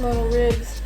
Little ribs.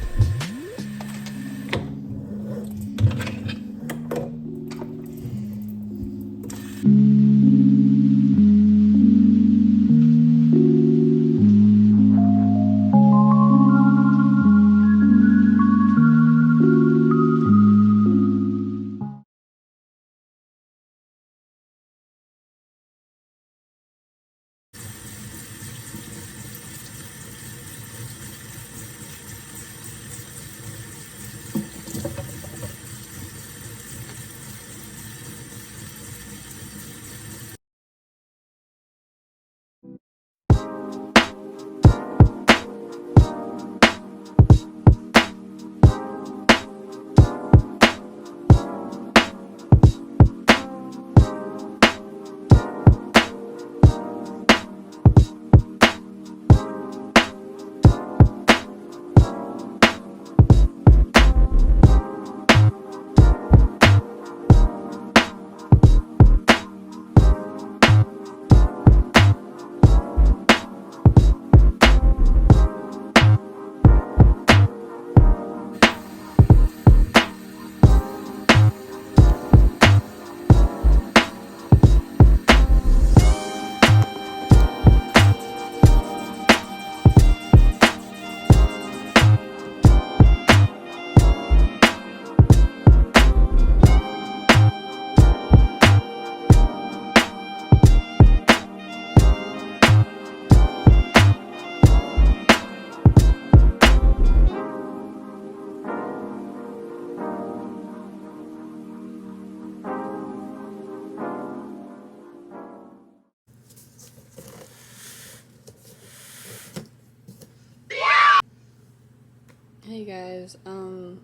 Hey guys, I'm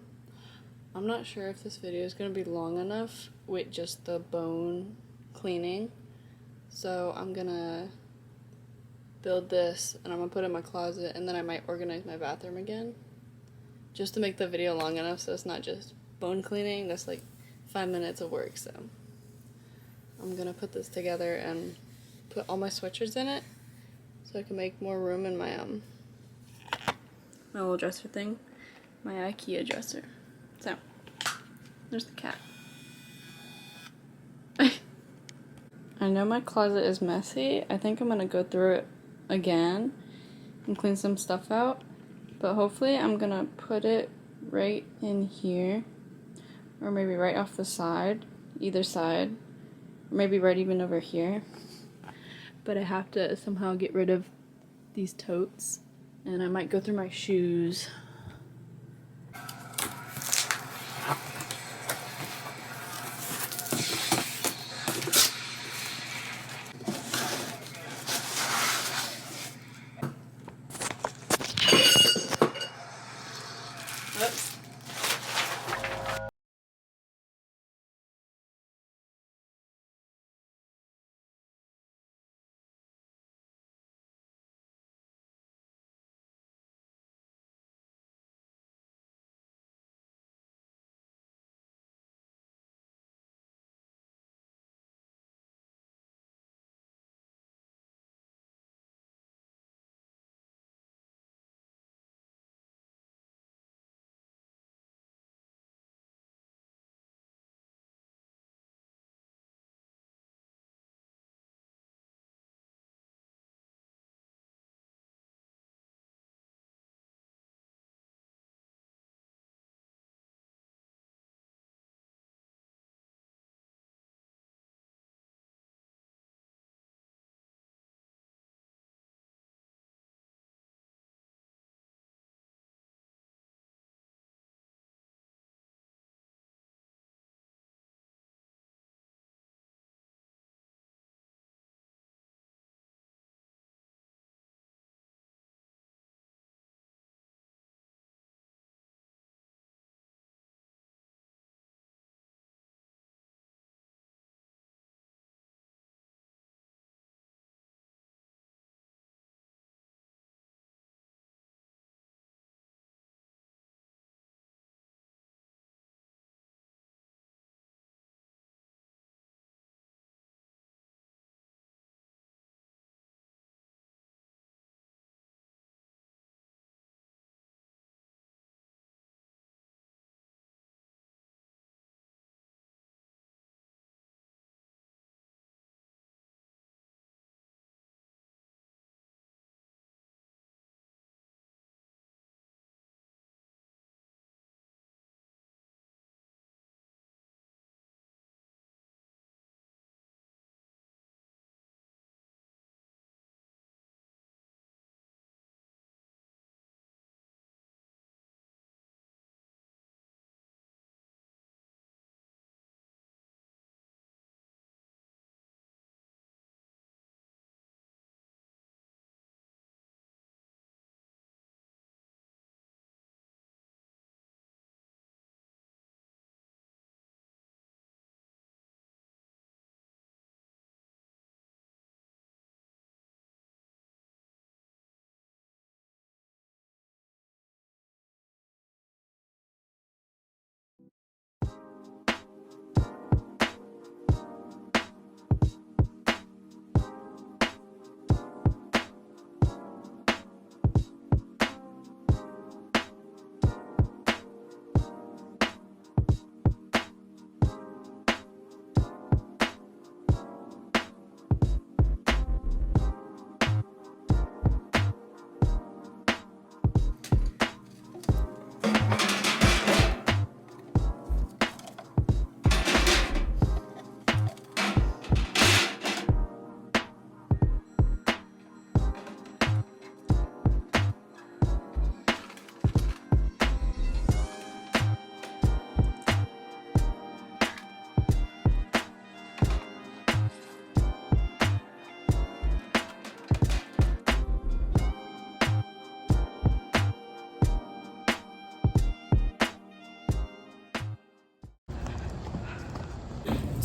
not sure if this video is gonna be long enough with just the bone cleaning, so I'm gonna build this and I'm gonna put it in my closet, and then I might organize my bathroom again just to make the video long enough so it's not just bone cleaning. That's like 5 minutes of work. So I'm gonna put this together and put all my sweatshirts in it so I can make more room in my my little dresser thing, my IKEA dresser. So there's the cat. I know my closet is messy. I think I'm gonna go through it again and clean some stuff out, but hopefully I'm gonna put it right in here, or maybe right off the side, either side, or maybe right even over here. But I have to somehow get rid of these totes, and I might go through my shoes. Oops.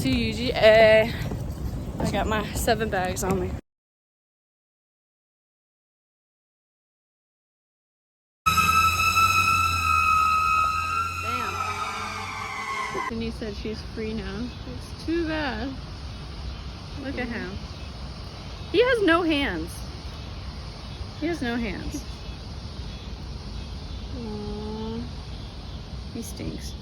to UGA. I got my 7 bags on me. Damn. Sydney said she's free now. It's too bad. Look at him. He has no hands. He has no hands. Aww. He stinks.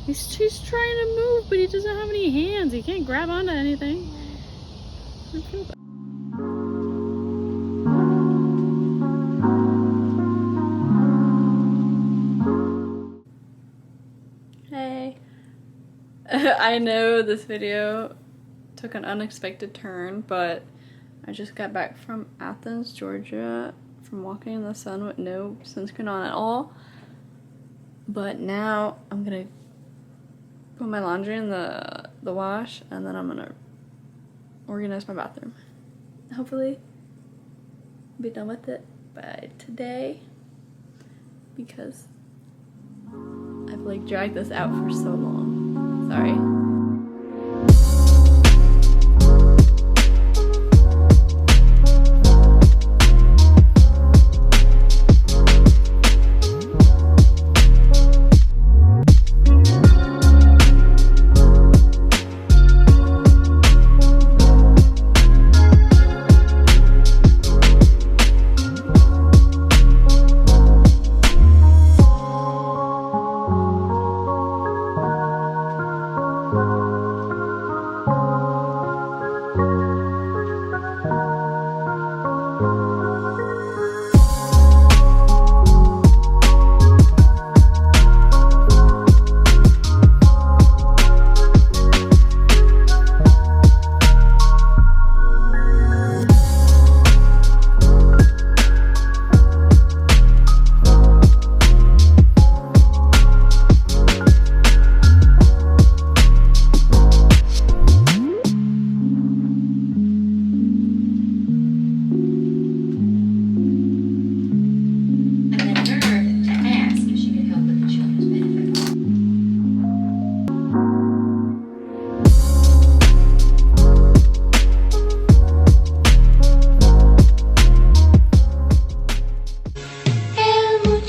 He's trying to move, but he doesn't have any hands. He can't grab onto anything. I feel bad. Hey. I know this video took an unexpected turn, but I just got back from Athens, Georgia, from walking in the sun with no sunscreen on at all. But now I'm gonna put my laundry in the wash, and then I'm gonna organize my bathroom. Hopefully be done with it by today, because I've like dragged this out for so long. Sorry.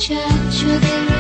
muchacho del